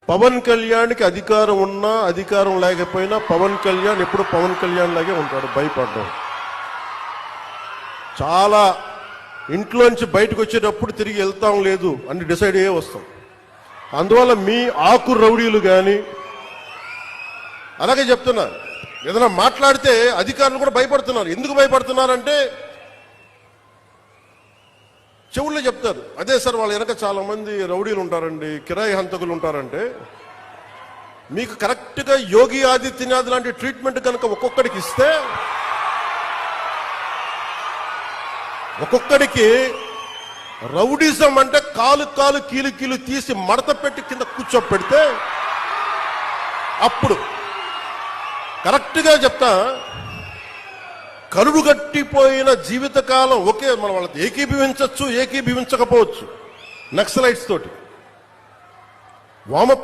పవన్ కళ్యాణ్కి అధికారం ఉన్నా అధికారం లేకపోయినా పవన్ కళ్యాణ్ ఎప్పుడు పవన్ కళ్యాణ్ లాగే ఉంటాడు. భయపడ్డం చాలా ఇంట్లోంచి బయటకు వచ్చేటప్పుడు తిరిగి వెళ్తాం లేదు అని డిసైడ్ అయ్యే వస్తాం. అందువల్ల మీ ఆకు రౌడీలు కానీ అలాగే చెప్తున్నారు. ఏదైనా మాట్లాడితే అధికారులు కూడా భయపడుతున్నారు. ఎందుకు భయపడుతున్నారంటే చెవుల్లో చెప్తారు. అదే సార్ వాళ్ళ వెనక చాలా మంది రౌడీలు ఉంటారండి, కిరాయి హంతకులు ఉంటారంటే మీకు కరెక్ట్గా యోగి ఆదిత్యనాథ్ లాంటి ట్రీట్మెంట్ కనుక ఒక్కొక్కడికి ఇస్తే ఒక్కొక్కడికి రౌడీజం అంటే కాలు కాలు కీలు కీలు తీసి మడత పెట్టి కింద కూర్చోపెడితే అప్పుడు కరెక్ట్గా చెప్తా కరుడు గట్టిపోయిన జీవితకాలం ఒకే మన వాళ్ళతో ఏకీభవించవచ్చు, ఏకీభవించకపోవచ్చు. నక్సలైట్స్ తోటి వామపక్ష